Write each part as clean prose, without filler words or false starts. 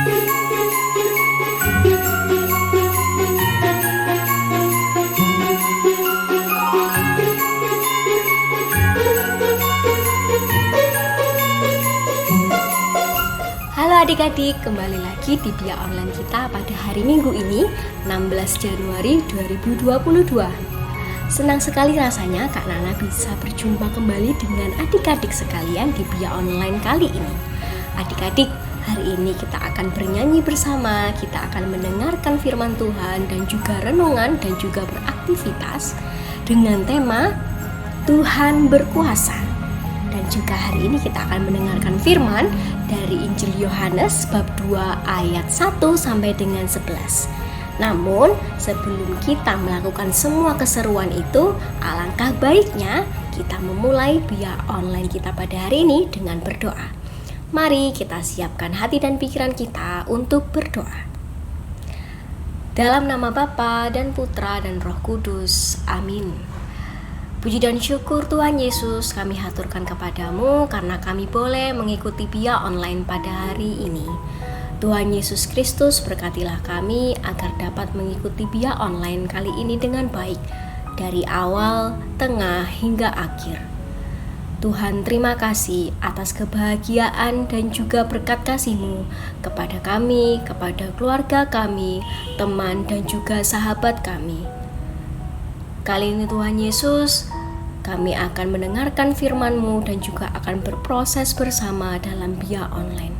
Halo adik-adik, kembali lagi di Bia Online kita pada hari Minggu ini, 16 Januari 2022. Senang sekali rasanya Kak Nana bisa berjumpa kembali dengan adik-adik sekalian di Bia Online kali ini. Adik-adik, hari ini kita akan bernyanyi bersama, kita akan mendengarkan firman Tuhan dan juga renungan dan juga beraktivitas dengan tema Tuhan berkuasa. Dan juga hari ini kita akan mendengarkan firman dari Injil Yohanes bab 2 ayat 1 sampai dengan 11. Namun, sebelum kita melakukan semua keseruan itu, alangkah baiknya kita memulai Bia Online kita pada hari ini dengan berdoa. Mari kita siapkan hati dan pikiran kita untuk berdoa. Dalam nama Bapa dan Putra dan Roh Kudus. Amin. Puji dan syukur Tuhan Yesus kami haturkan kepadamu karena kami boleh mengikuti Bia Online pada hari ini. Tuhan Yesus Kristus berkatilah kami agar dapat mengikuti Bia Online kali ini dengan baik dari awal, tengah hingga akhir. Tuhan terima kasih atas kebahagiaan dan juga berkat kasih-Mu kepada kami, kepada keluarga kami, teman dan juga sahabat kami. Kali ini Tuhan Yesus, kami akan mendengarkan firman-Mu dan juga akan berproses bersama dalam Bia Online.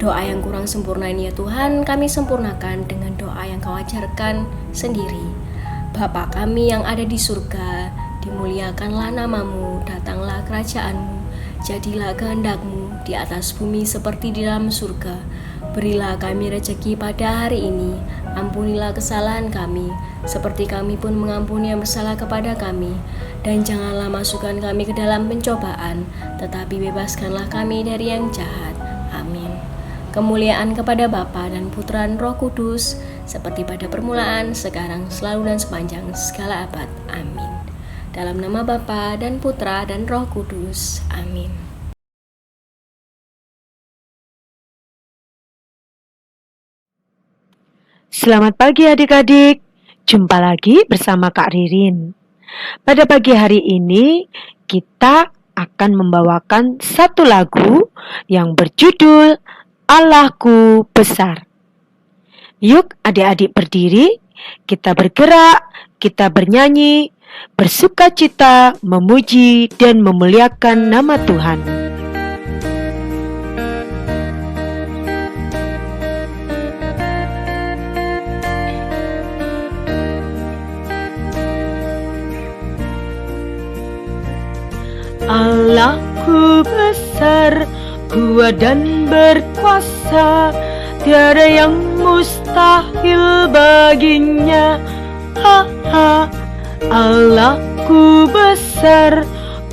Doa yang kurang sempurna ini ya Tuhan, kami sempurnakan dengan doa yang Kau ajarkan sendiri. Bapa kami yang ada di surga, dimuliakanlah nama-Mu, datanglah kerajaan-Mu, jadilah kehendak-Mu di atas bumi seperti di dalam surga. Berilah kami rezeki pada hari ini, ampunilah kesalahan kami, seperti kami pun mengampuni yang bersalah kepada kami. Dan janganlah masukkan kami ke dalam pencobaan, tetapi bebaskanlah kami dari yang jahat. Amin. Kemuliaan kepada Bapa dan Putra dan Roh Kudus, seperti pada permulaan, sekarang, selalu dan sepanjang segala abad. Amin. Dalam nama Bapa dan Putra dan Roh Kudus. Amin. Selamat pagi adik-adik, jumpa lagi bersama Kak Ririn. Pada pagi hari ini kita akan membawakan satu lagu yang berjudul Allahku Besar. Yuk adik-adik berdiri, kita bergerak, kita bernyanyi, bersukacita, memuji dan memuliakan nama Tuhan. Allahku besar, kuat dan berkuasa, tiada yang mustahil baginya. Allahku besar,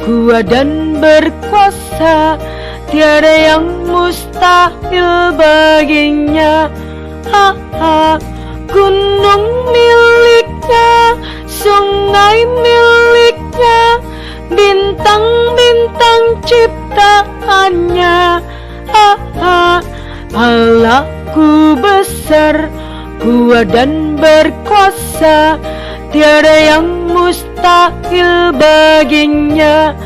kuat dan berkuasa, tiada yang mustahil baginya. Gunung miliknya, sungai miliknya, bintang-bintang ciptaannya. Allahku besar, kuat dan berkuasa, tiada yang mustahil baginya.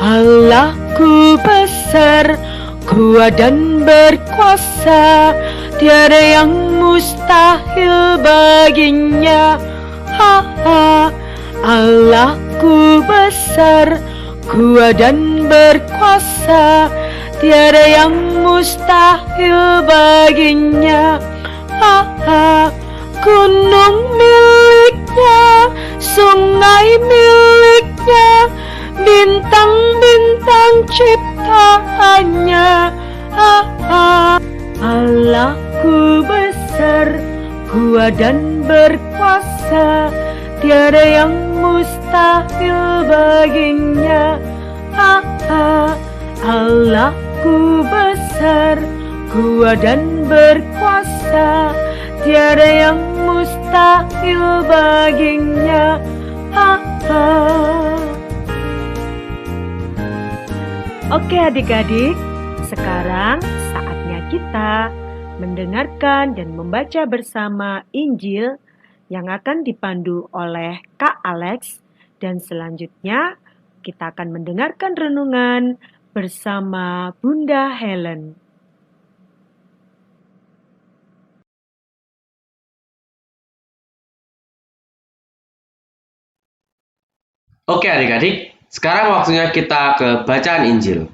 Allahku besar, kuat dan berkuasa, tiada yang mustahil baginya. Allahku besar, kuat dan berkuasa, tiada yang mustahil baginya. Gunung miliknya, sungai miliknya, bintang-bintang ciptaannya. Allahku besar, kuat dan berkuasa, tiada yang mustahil baginya. Allahku besar, kuat dan berkuasa, tiada yang mustahil baginya. Oke adik-adik, sekarang saatnya kita mendengarkan dan membaca bersama Injil yang akan dipandu oleh Kak Alex, dan selanjutnya kita akan mendengarkan renungan bersama Bunda Helen. Oke adik-adik, sekarang waktunya kita ke bacaan Injil.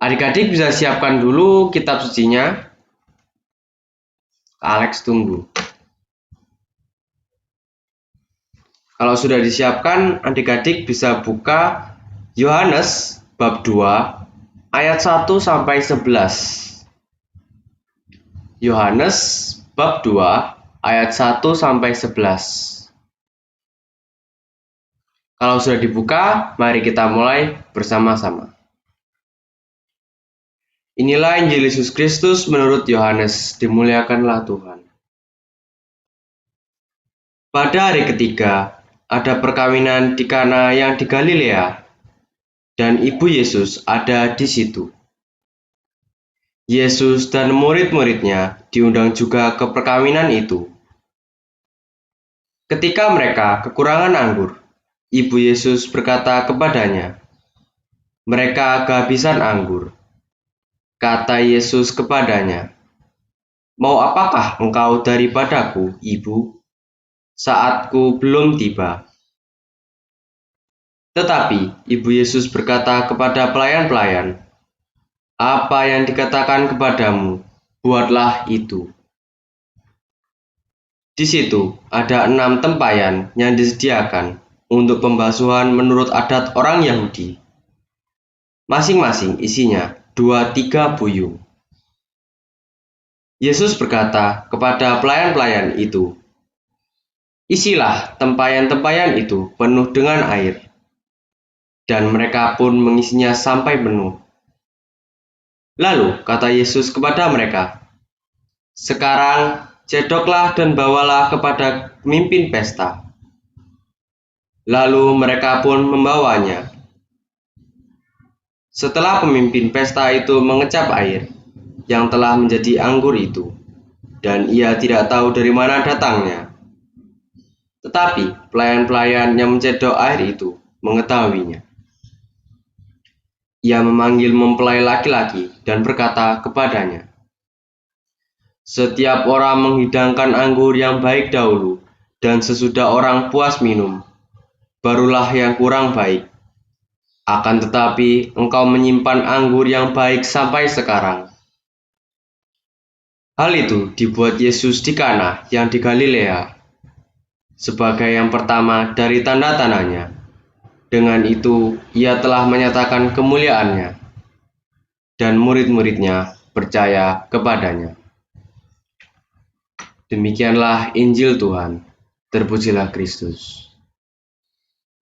Adik-adik bisa siapkan dulu kitab sucinya. Alex tunggu. Kalau sudah disiapkan, adik-adik bisa buka Yohanes bab 2 ayat 1 sampai 11. Yohanes bab 2 ayat 1 sampai 11. Kalau sudah dibuka, mari kita mulai bersama-sama. Inilah Injil Yesus Kristus menurut Yohanes, dimuliakanlah Tuhan. Pada hari ketiga, ada perkawinan di Kana yang di Galilea, dan ibu Yesus ada di situ. Yesus dan murid-muridnya diundang juga ke perkawinan itu. Ketika mereka kekurangan anggur, ibu Yesus berkata kepadanya, "Mereka kehabisan anggur." Kata Yesus kepadanya, "Mau apakah engkau daripadaku, ibu? Saatku belum tiba." Tetapi ibu Yesus berkata kepada pelayan-pelayan, "Apa yang dikatakan kepadamu, buatlah itu." Di situ ada 6 tempayan yang disediakan untuk pembasuhan menurut adat orang Yahudi. Masing-masing isinya 2-3 buyung. Yesus berkata kepada pelayan-pelayan itu, "Isilah tempayan-tempayan itu penuh dengan air." Dan mereka pun mengisinya sampai penuh. Lalu kata Yesus kepada mereka, "Sekarang cedoklah dan bawalah kepada pemimpin pesta." Lalu mereka pun membawanya. Setelah pemimpin pesta itu mengecap air yang telah menjadi anggur itu, dan ia tidak tahu dari mana datangnya. Tetapi pelayan-pelayan yang mencedok air itu mengetahuinya. Ia memanggil mempelai laki-laki dan berkata kepadanya, "Setiap orang menghidangkan anggur yang baik dahulu, dan sesudah orang puas minum, barulah yang kurang baik. Akan tetapi engkau menyimpan anggur yang baik sampai sekarang." Hal itu dibuat Yesus di Kana yang di Galilea, sebagai yang pertama dari tanda-tandanya. Dengan itu ia telah menyatakan kemuliaannya, dan murid-muridnya percaya kepadanya. Demikianlah Injil Tuhan. Terpujilah Kristus.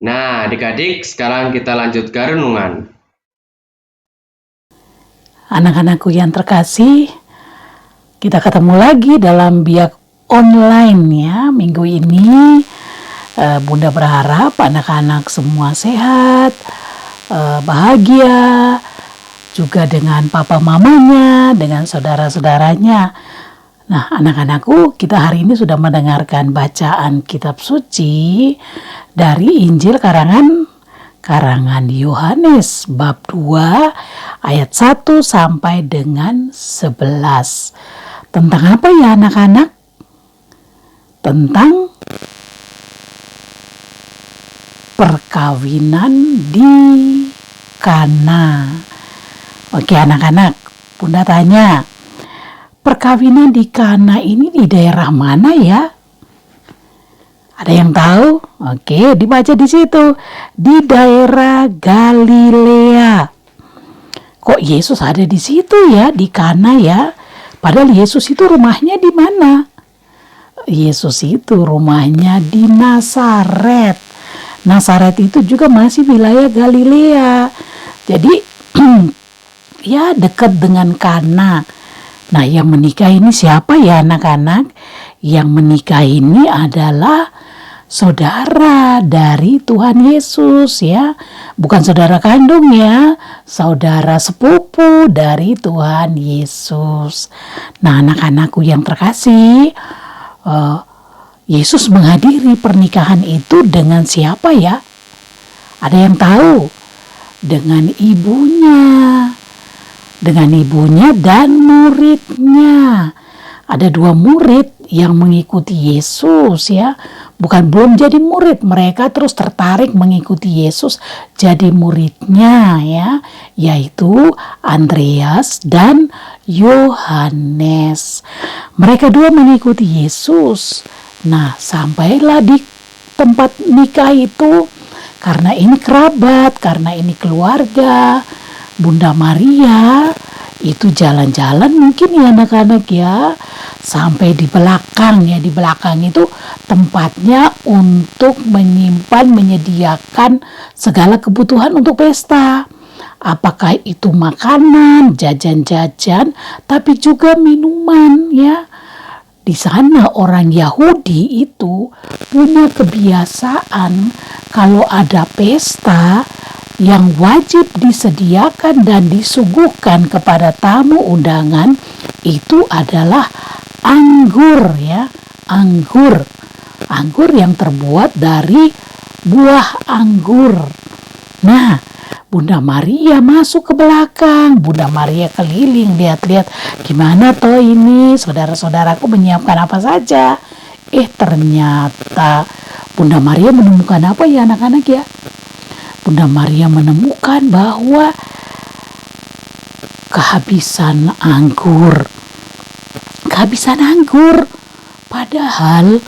Nah, adik-adik, sekarang kita lanjut ke renungan. Anak-anakku yang terkasih, kita ketemu lagi dalam biak online ya minggu ini. Bunda berharap anak-anak semua sehat, bahagia, juga dengan papa mamanya, dengan saudara-saudaranya. Nah, anak-anakku, kita hari ini sudah mendengarkan bacaan kitab suci dari Injil karangan Yohanes bab 2 ayat 1 sampai dengan 11. Tentang apa ya anak-anak? Tentang perkawinan di Kana. Oke anak-anak, Bunda tanya, perkawinan di Kana ini di daerah mana ya? Ada yang tahu? Oke, dibaca di situ. Di daerah Galilea. Kok Yesus ada di situ ya, di Kana ya? Padahal Yesus itu rumahnya di mana? Yesus itu rumahnya di Nazaret. Nazaret itu juga masih wilayah Galilea. Jadi ya dekat dengan Kana. Nah, yang menikah ini siapa ya anak-anak? Yang menikah ini adalah saudara dari Tuhan Yesus ya. Bukan saudara kandung ya, saudara sepupu dari Tuhan Yesus. Nah, anak-anakku yang terkasih, Yesus menghadiri pernikahan itu dengan siapa ya? Ada yang tahu? Dengan ibunya dan muridnya. Ada 2 murid yang mengikuti Yesus ya. Belum jadi murid, mereka terus tertarik mengikuti Yesus jadi muridnya ya, yaitu Andreas dan Yohanes. Mereka 2 mengikuti Yesus. Nah, sampailah di tempat nikah itu, karena ini kerabat, karena ini keluarga. Bunda Maria itu jalan-jalan mungkin ya anak-anak ya, sampai di belakang ya. Di belakang itu tempatnya untuk menyediakan segala kebutuhan untuk pesta. Apakah itu makanan, jajan-jajan, tapi juga minuman ya. Di sana orang Yahudi itu punya kebiasaan kalau ada pesta yang wajib disediakan dan disuguhkan kepada tamu undangan itu adalah anggur ya, anggur yang terbuat dari buah anggur. Nah, Bunda Maria masuk ke belakang. Bunda Maria keliling, lihat-lihat gimana toh ini saudara-saudaraku menyiapkan apa saja. Ternyata Bunda Maria menemukan apa ya anak-anak ya? Bunda Maria menemukan bahwa kehabisan anggur. Padahal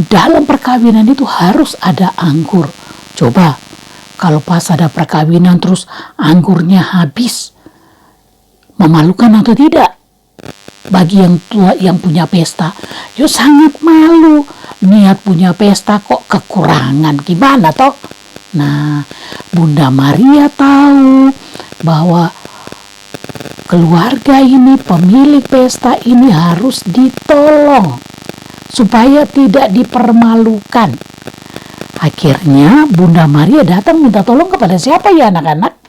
dalam perkawinan itu harus ada anggur. Coba kalau pas ada perkawinan terus anggurnya habis, memalukan atau tidak? Bagi yang tua yang punya pesta, sangat malu. Niat punya pesta kok kekurangan, gimana toh? Nah, Bunda Maria tahu bahwa keluarga ini, pemilik pesta ini harus ditolong supaya tidak dipermalukan. Akhirnya Bunda Maria datang minta tolong kepada siapa ya anak-anak?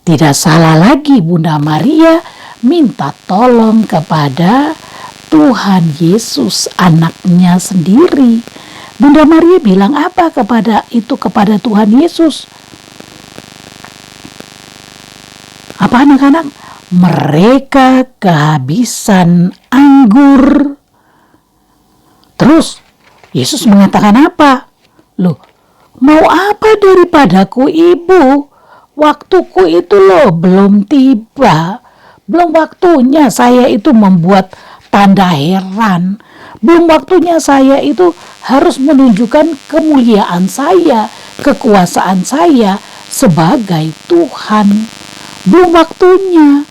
Tidak salah lagi, Bunda Maria minta tolong kepada Tuhan Yesus, anaknya sendiri. Bunda Maria bilang apa kepada Tuhan Yesus? Apa anak-anak? Mereka kehabisan anggur. Terus Yesus mengatakan apa? Loh, mau apa daripadaku ibu? Waktuku itu belum tiba. Belum waktunya saya itu membuat tanda heran. Belum waktunya saya itu harus menunjukkan kemuliaan saya, kekuasaan saya sebagai Tuhan. Belum waktunya.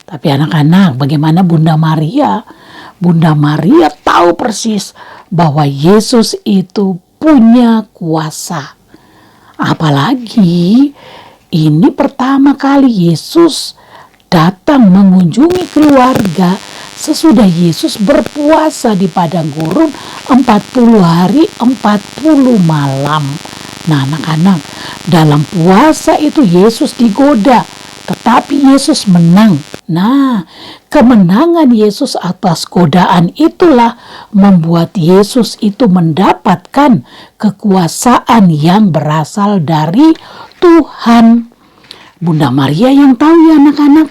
Tapi anak-anak, bagaimana Bunda Maria? Bunda Maria tahu persis bahwa Yesus itu punya kuasa. Apalagi ini pertama kali Yesus datang mengunjungi keluarga sesudah Yesus berpuasa di padang gurun 40 hari 40 malam. Nah anak-anak, dalam puasa itu Yesus digoda, tetapi Yesus menang. Nah, kemenangan Yesus atas godaan itulah membuat Yesus itu mendapatkan kekuasaan yang berasal dari Tuhan. Bunda Maria yang tahu ya anak-anak,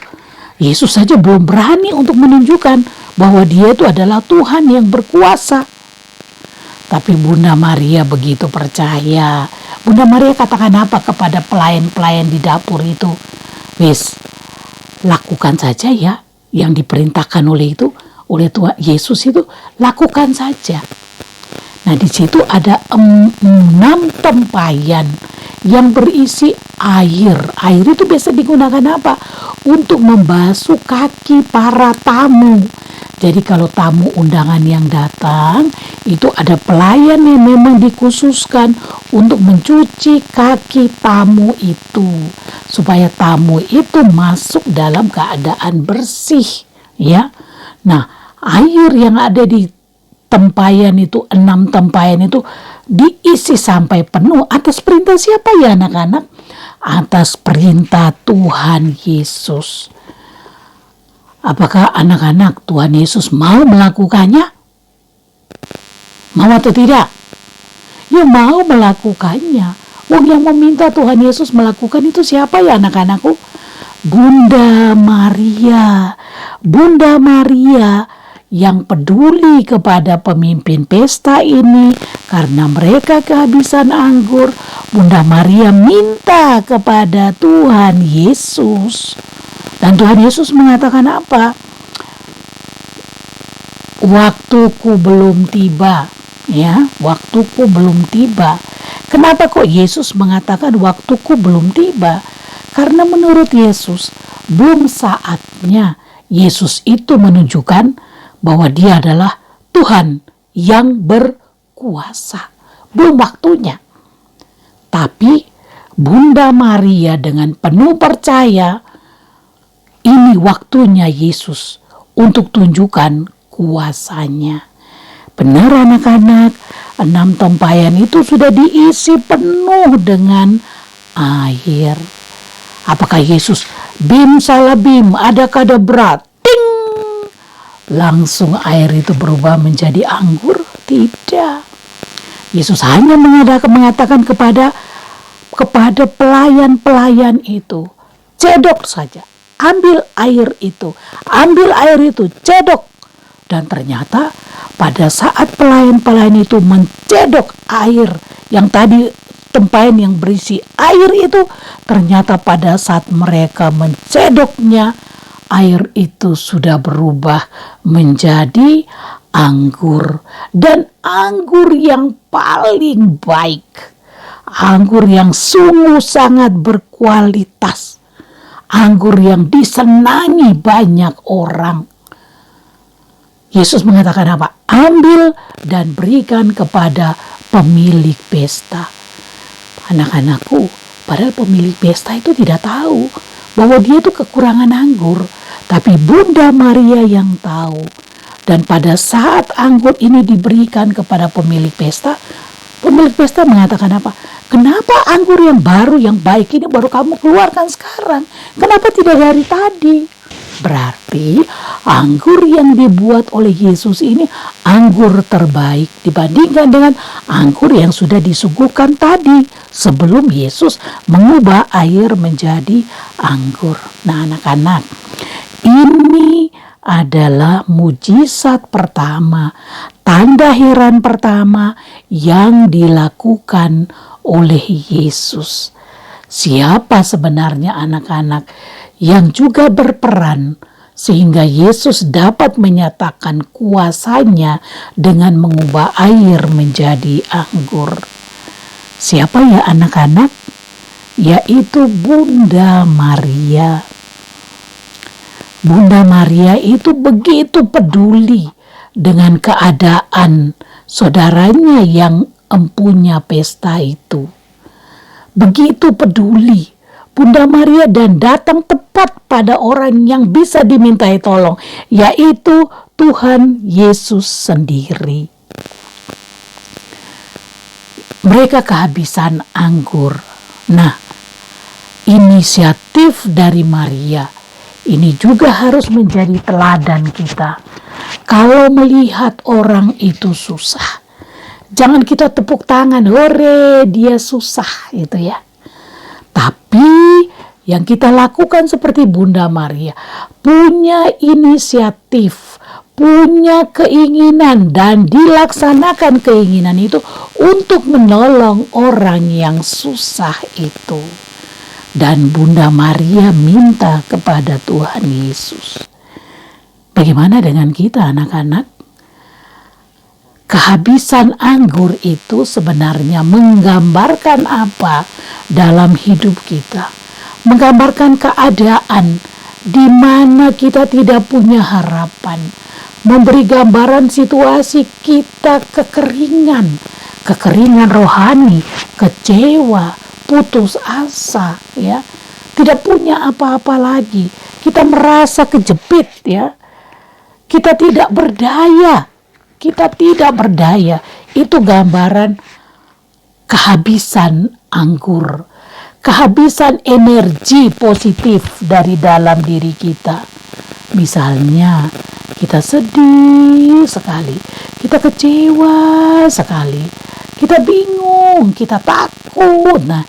Yesus saja belum berani untuk menunjukkan bahwa dia itu adalah Tuhan yang berkuasa. Tapi Bunda Maria begitu percaya. Bunda Maria katakan apa kepada pelayan-pelayan di dapur itu? Wis, lakukan saja ya yang diperintahkan oleh Tuhan Yesus itu, lakukan saja. Nah di situ ada 6 tempayan yang berisi air. Air itu biasa digunakan apa? Untuk membasuh kaki para tamu. Jadi kalau tamu undangan yang datang, itu ada pelayan yang memang dikhususkan untuk mencuci kaki tamu itu, supaya tamu itu masuk dalam keadaan bersih, ya. Nah, air yang ada di tempayan itu, 6 tempayan itu diisi sampai penuh atas perintah siapa ya anak-anak? Atas perintah Tuhan Yesus. Apakah anak-anak Tuhan Yesus mau melakukannya? Mau atau tidak? Ya mau melakukannya. Wong yang meminta Tuhan Yesus melakukan itu siapa ya anak-anakku? Bunda Maria. Bunda Maria yang peduli kepada pemimpin pesta ini karena mereka kehabisan anggur. Bunda Maria minta kepada Tuhan Yesus. Dan Tuhan Yesus mengatakan apa? Waktuku belum tiba. Ya, waktuku belum tiba. Kenapa kok Yesus mengatakan waktuku belum tiba? Karena menurut Yesus, belum saatnya Yesus itu menunjukkan bahwa dia adalah Tuhan yang berkuasa. Belum waktunya. Tapi Bunda Maria dengan penuh percaya, ini waktunya Yesus untuk tunjukkan kuasanya. Benar anak-anak, 6 tempayan itu sudah diisi penuh dengan air. Apakah Yesus bim salah bim, ada kadabra, ting, langsung air itu berubah menjadi anggur? Tidak. Yesus hanya mengatakan kepada pelayan-pelayan itu, cedok saja, ambil air itu, cedok. Dan ternyata pada saat pelayan-pelayan itu mencedok air yang tadi tempayan yang berisi air itu, ternyata pada saat mereka mencedoknya, air itu sudah berubah menjadi anggur. Dan anggur yang paling baik, anggur yang sungguh sangat berkualitas, anggur yang disenangi banyak orang. Yesus mengatakan apa? Ambil dan berikan kepada pemilik pesta. Anak-anakku, padahal pemilik pesta itu tidak tahu bahwa dia itu kekurangan anggur. Tapi Bunda Maria yang tahu. Dan pada saat anggur ini diberikan kepada pemilik pesta mengatakan apa? Kenapa anggur yang baru, yang baik ini baru kamu keluarkan sekarang? Kenapa tidak dari tadi? Berarti anggur yang dibuat oleh Yesus ini anggur terbaik dibandingkan dengan anggur yang sudah disuguhkan tadi sebelum Yesus mengubah air menjadi anggur. Nah anak-anak, ini adalah mujizat pertama, tanda heran pertama yang dilakukan oleh Yesus. Siapa sebenarnya anak-anak yang juga berperan sehingga Yesus dapat menyatakan kuasanya dengan mengubah air menjadi anggur? Siapa ya anak-anak? Yaitu Bunda Maria. Bunda Maria itu begitu peduli dengan keadaan saudaranya yang empunya pesta itu. Begitu peduli Bunda Maria dan datang tepat pada orang yang bisa dimintai tolong, yaitu Tuhan Yesus sendiri. Mereka kehabisan anggur. Nah, inisiatif dari Maria ini juga harus menjadi teladan kita. Kalau melihat orang itu susah, jangan kita tepuk tangan, hore dia susah itu ya. Tapi yang kita lakukan seperti Bunda Maria, punya inisiatif, punya keinginan dan dilaksanakan keinginan itu untuk menolong orang yang susah itu. Dan Bunda Maria minta kepada Tuhan Yesus. Bagaimana dengan kita anak-anak? Kehabisan anggur itu sebenarnya menggambarkan apa dalam hidup kita? Menggambarkan keadaan di mana kita tidak punya harapan. Memberi gambaran situasi kita kekeringan rohani, kecewa, putus asa, ya. tidak punya apa-apa lagi. Kita merasa kejepit ya. Kita tidak berdaya. Kita tidak berdaya. Itu gambaran kehabisan anggur. Kehabisan energi positif dari dalam diri kita. Misalnya, kita sedih sekali, kita kecewa sekali, kita bingung, kita takut. Nah,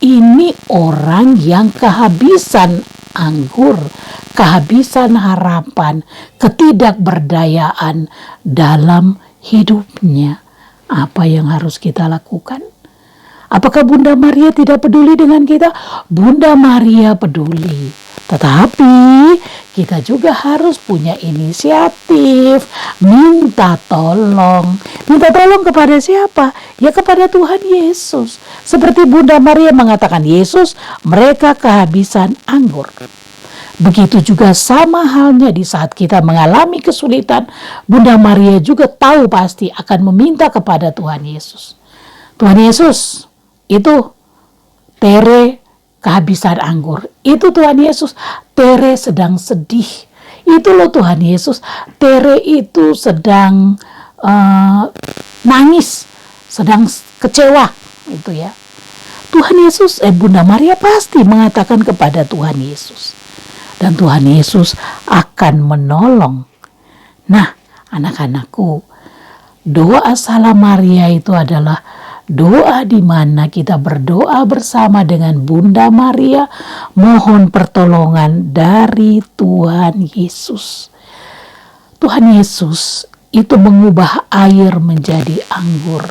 ini orang yang kehabisan anggur, kehabisan harapan, ketidakberdayaan dalam hidupnya. Apa yang harus kita lakukan? Apakah Bunda Maria tidak peduli dengan kita? Bunda Maria peduli. Tetapi kita juga harus punya inisiatif, minta tolong. Minta tolong kepada siapa? Ya kepada Tuhan Yesus. Seperti Bunda Maria mengatakan, Yesus, mereka kehabisan anggur. Begitu juga sama halnya di saat kita mengalami kesulitan, Bunda Maria juga tahu pasti akan meminta kepada Tuhan Yesus. Tuhan Yesus, itu Tere kehabisan anggur. Itu Tuhan Yesus, Tere sedang sedih. Itu loh Tuhan Yesus, Tere itu sedang nangis, sedang kecewa. Itu ya. Tuhan Yesus, Bunda Maria pasti mengatakan kepada Tuhan Yesus. Dan Tuhan Yesus akan menolong. Nah, anak-anakku, doa Salam Maria itu adalah doa di mana kita berdoa bersama dengan Bunda Maria, mohon pertolongan dari Tuhan Yesus. Tuhan Yesus itu mengubah air menjadi anggur.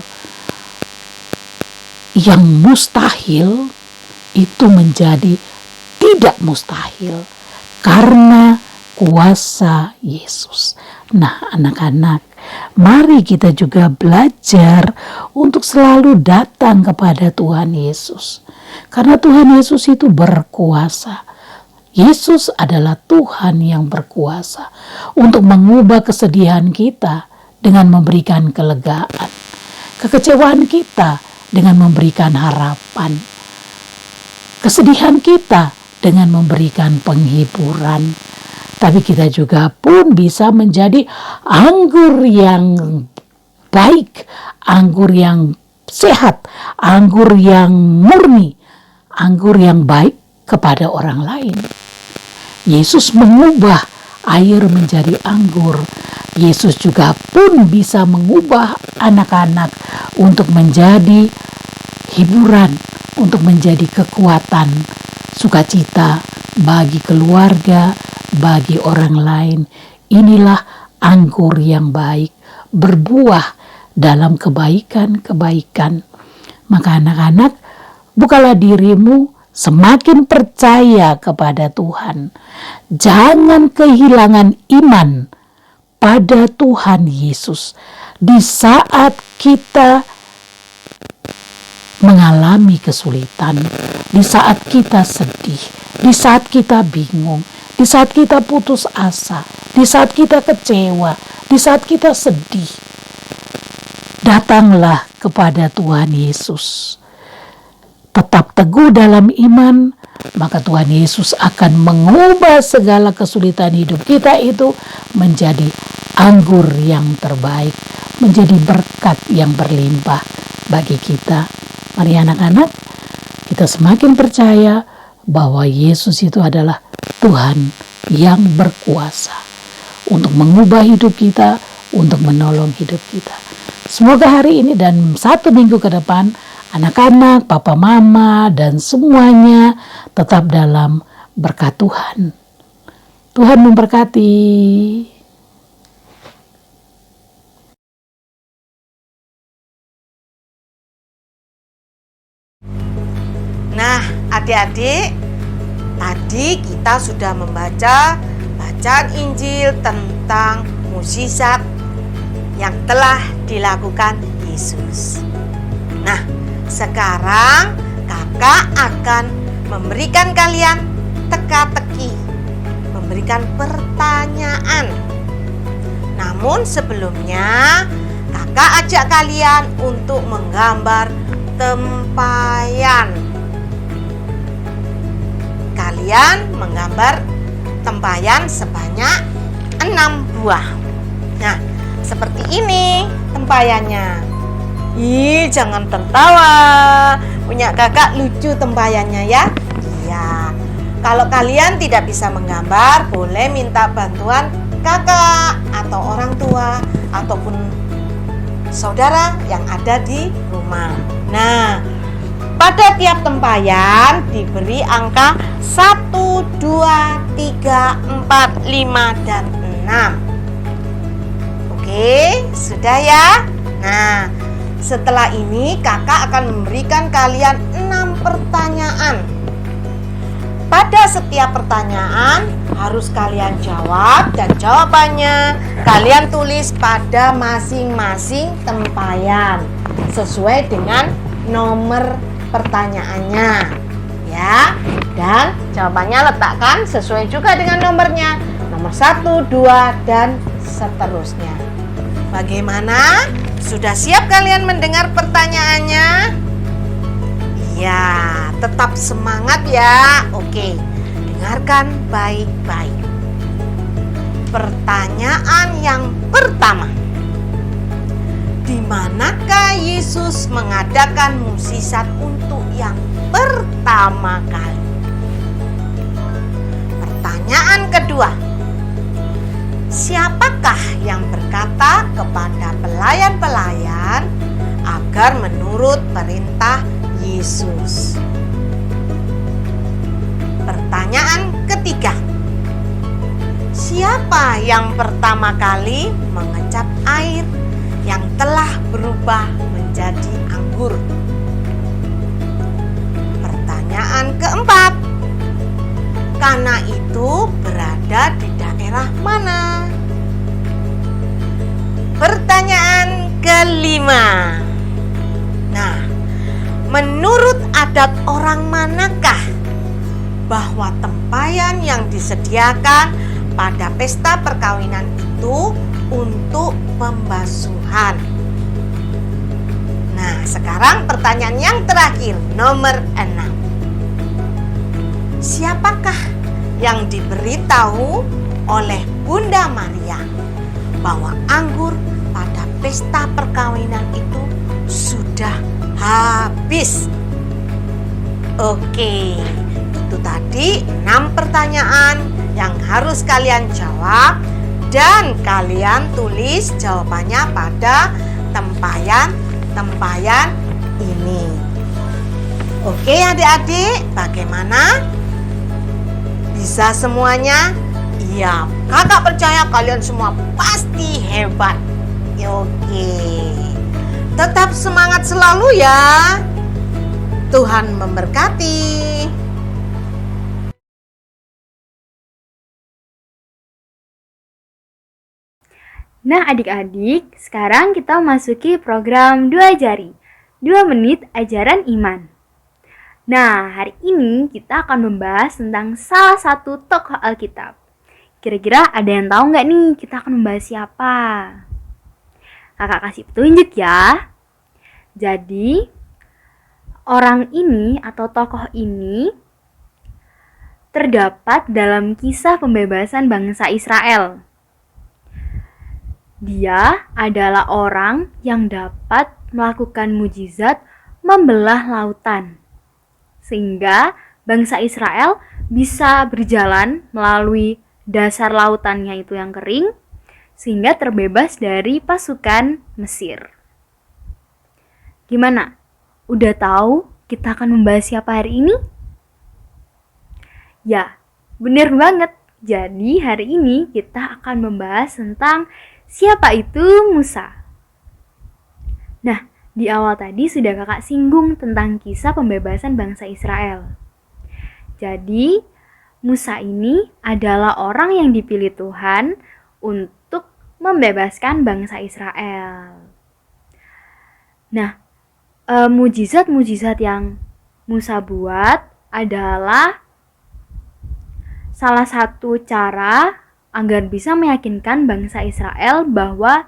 Yang mustahil itu menjadi tidak mustahil karena kuasa Yesus. Nah, anak-anak, mari kita juga belajar untuk selalu datang kepada Tuhan Yesus. Karena Tuhan Yesus itu berkuasa. Yesus adalah Tuhan yang berkuasa untuk mengubah kesedihan kita dengan memberikan kelegaan. Kekecewaan kita dengan memberikan harapan. Kesedihan kita dengan memberikan penghiburan. Tapi kita juga pun bisa menjadi anggur yang baik, anggur yang sehat, anggur yang murni, anggur yang baik kepada orang lain. Yesus mengubah air menjadi anggur. Yesus juga pun bisa mengubah anak-anak untuk menjadi hiburan, untuk menjadi kekuatan, sukacita bagi keluarga, bagi orang lain. Inilah anggur yang baik, berbuah dalam kebaikan-kebaikan. Maka anak-anak, bukalah dirimu semakin percaya kepada Tuhan. Jangan kehilangan iman pada Tuhan Yesus. Di saat kita mengalami kesulitan, di saat kita sedih, di saat kita bingung, di saat kita putus asa, di saat kita kecewa, di saat kita sedih, datanglah kepada Tuhan Yesus. Tetap teguh dalam iman, maka Tuhan Yesus akan mengubah segala kesulitan hidup kita itu menjadi anggur yang terbaik, menjadi berkat yang berlimpah bagi kita. Mari anak-anak, kita semakin percaya bahwa Yesus itu adalah Tuhan yang berkuasa untuk mengubah hidup kita, untuk menolong hidup kita. Semoga hari ini dan 1 minggu ke depan, anak-anak, papa mama, dan semuanya tetap dalam berkat Tuhan. Tuhan memberkati. Nah, adik-adik, tadi kita sudah membaca bacaan Injil tentang mukjizat yang telah dilakukan Yesus. Nah, sekarang kakak akan memberikan kalian teka-teki, memberikan pertanyaan. Namun sebelumnya, kakak ajak kalian untuk menggambar tempayan. kalian menggambar tempayan sebanyak 6 buah. Nah, seperti ini tempayannya. Ih, jangan tertawa. Punya kakak lucu tempayannya ya. Iya. Kalau kalian tidak bisa menggambar, boleh minta bantuan kakak atau orang tua ataupun saudara yang ada di rumah. Nah, pada tiap tempayan diberi angka 1, 2, 3, 4, 5, dan 6. Oke, sudah ya? Nah, setelah ini kakak akan memberikan kalian 6 pertanyaan. Pada setiap pertanyaan harus kalian jawab dan jawabannya kalian tulis pada masing-masing tempayan sesuai dengan nomor pertanyaannya ya. Dan jawabannya letakkan sesuai juga dengan nomornya. Nomor 1, 2, dan seterusnya. Bagaimana? Sudah siap kalian mendengar pertanyaannya? Iya, tetap semangat ya. Oke, dengarkan baik-baik. Pertanyaan yang pertama. Di manakah Yesus mengadakan mukjizat untuk yang pertama kali? Pertanyaan kedua. Siapakah yang berkata kepada pelayan-pelayan agar menurut perintah Yesus? Pertanyaan ketiga. Siapa yang pertama kali mengecap air yang telah berubah menjadi anggur? Pertanyaan keempat. Kana itu berada di daerah mana? Pertanyaan kelima. Nah, menurut adat orang manakah bahwa tempayan yang disediakan pada pesta perkawinan itu untuk pembasuhan? Nah, sekarang pertanyaan yang terakhir, nomor 6. Siapakah yang diberitahu oleh Bunda Maria bahwa anggur pada pesta perkawinan itu sudah habis? Oke, itu tadi 6 pertanyaan yang harus kalian jawab dan kalian tulis jawabannya pada tempayan ini. Oke adik-adik, bagaimana? Bisa semuanya? Iya, kakak percaya kalian semua pasti hebat. Oke, tetap semangat selalu ya. Tuhan memberkati. Nah adik-adik, sekarang kita memasuki program 2 jari, 2 menit ajaran iman. Nah, hari ini kita akan membahas tentang salah satu tokoh Alkitab. Kira-kira ada yang tahu nggak nih kita akan membahas siapa? Kakak kasih petunjuk ya. Jadi, orang ini atau tokoh ini terdapat dalam kisah pembebasan bangsa Israel. Dia adalah orang yang dapat melakukan mukjizat membelah lautan, sehingga bangsa Israel bisa berjalan melalui dasar lautannya itu yang kering, sehingga terbebas dari pasukan Mesir. Gimana? Udah tahu kita akan membahas siapa hari ini? Ya, bener banget. Jadi hari ini kita akan membahas tentang siapa itu Musa. Nah, di awal tadi sudah kakak singgung tentang kisah pembebasan bangsa Israel. Jadi, Musa ini adalah orang yang dipilih Tuhan untuk membebaskan bangsa Israel. Nah, mujizat-mujizat yang Musa buat adalah salah satu cara agar bisa meyakinkan bangsa Israel bahwa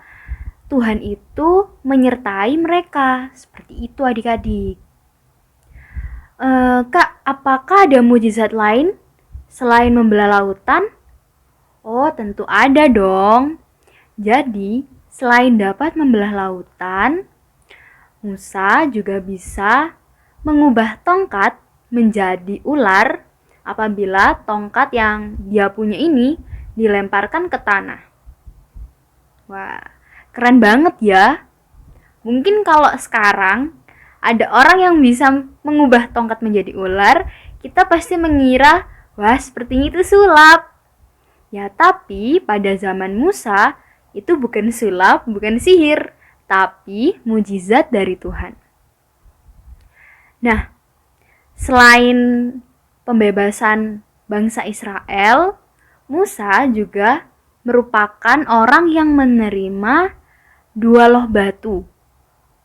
Tuhan itu menyertai mereka. Seperti itu adik-adik. Kak, apakah ada mujizat lain selain membelah lautan? Oh, tentu ada dong. Jadi, selain dapat membelah lautan, Musa juga bisa mengubah tongkat menjadi ular apabila tongkat yang dia punya ini dilemparkan ke tanah. Wah, keren banget ya. Mungkin kalau sekarang ada orang yang bisa mengubah tongkat menjadi ular, kita pasti mengira, wah sepertinya itu sulap. Ya, tapi pada zaman Musa, itu bukan sulap, bukan sihir, tapi mujizat dari Tuhan. Nah, selain pembebasan bangsa Israel, Musa juga merupakan orang yang menerima 2 loh batu.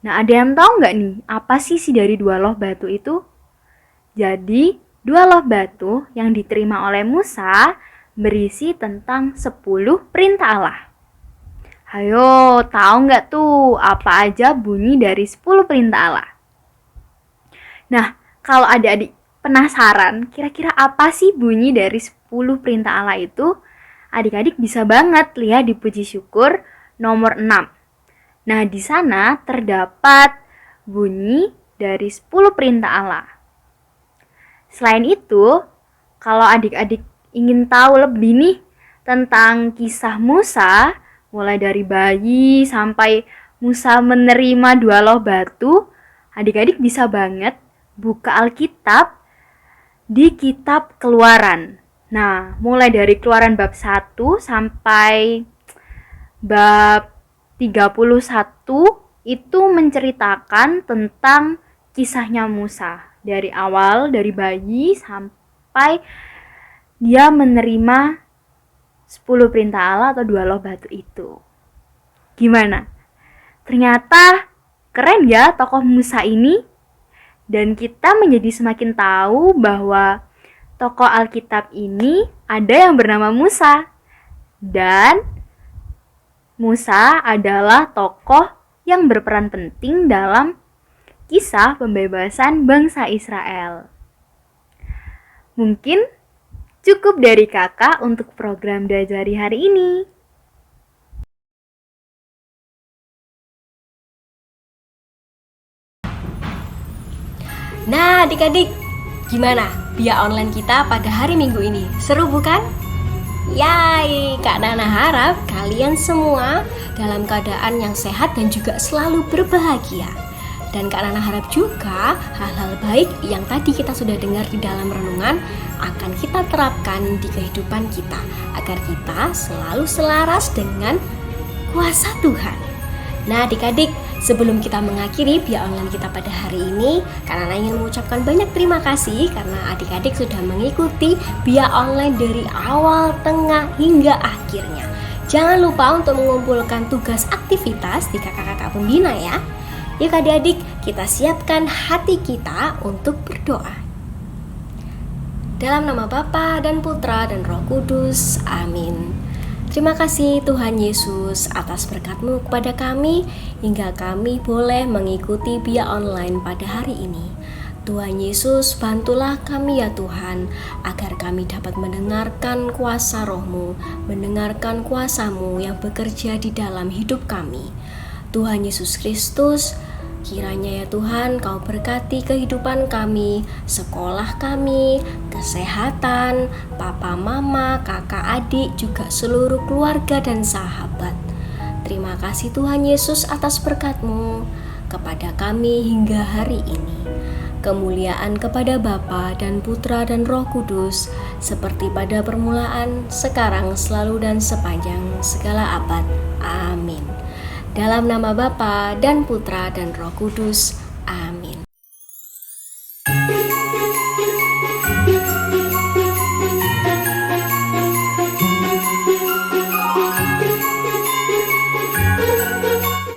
Nah, ada yang tahu nggak nih, apa sih isi dari 2 loh batu itu? Jadi, 2 loh batu yang diterima oleh Musa berisi tentang 10 perintah Allah. Ayo, tahu nggak tuh apa aja bunyi dari 10 perintah Allah? Nah, kalau adik-adik penasaran, kira-kira apa sih bunyi dari 10 perintah Allah itu? Adik-adik bisa banget lihat di puji syukur nomor 6. Nah, di sana terdapat bunyi dari 10 perintah Allah. Selain itu, kalau adik-adik ingin tahu lebih nih tentang kisah Musa, mulai dari bayi sampai Musa menerima 2 loh batu, adik-adik bisa banget buka Alkitab di kitab Keluaran. Nah, mulai dari Keluaran bab 1 sampai bab 31 itu menceritakan tentang kisahnya Musa. Dari awal, dari bayi sampai dia menerima 10 perintah Allah atau 2 loh batu itu. Gimana? Ternyata keren ya tokoh Musa ini. Dan kita menjadi semakin tahu bahwa tokoh Alkitab ini ada yang bernama Musa. Dan Musa adalah tokoh yang berperan penting dalam kisah pembebasan bangsa Israel. Mungkin cukup dari kakak untuk program Dajari hari ini. Nah, adik-adik, gimana biak online kita pada hari Minggu ini? Seru bukan? Yay, Kak Nana harap kalian semua dalam keadaan yang sehat dan juga selalu berbahagia. Dan Kak Nana harap juga hal-hal baik yang tadi kita sudah dengar di dalam renungan akan kita terapkan di kehidupan kita, agar kita selalu selaras dengan kuasa Tuhan. Nah, adik-adik, sebelum kita mengakhiri biak online kita pada hari ini, Kak Nana ingin mengucapkan banyak terima kasih karena adik-adik sudah mengikuti biak online dari awal, tengah, hingga akhirnya. Jangan lupa untuk mengumpulkan tugas aktivitas di kakak-kakak pembina ya. Yuk adik-adik, kita siapkan hati kita untuk berdoa. Dalam nama Bapa dan Putra dan Roh Kudus, amin. Terima kasih Tuhan Yesus atas berkat-Mu kepada kami hingga kami boleh mengikuti biak online pada hari ini. Tuhan Yesus, bantulah kami ya Tuhan, agar kami dapat mendengarkan kuasa Roh-Mu, mendengarkan kuasa-Mu yang bekerja di dalam hidup kami. Tuhan Yesus Kristus, kiranya ya Tuhan Kau berkati kehidupan kami, sekolah kami, kesehatan, papa mama, kakak adik, juga seluruh keluarga dan sahabat. Terima kasih Tuhan Yesus atas berkat-Mu kepada kami hingga hari ini. Kemuliaan kepada Bapa dan Putra dan Roh Kudus, seperti pada permulaan, sekarang, selalu dan sepanjang segala abad. Amin. Dalam nama Bapa dan Putra dan Roh Kudus.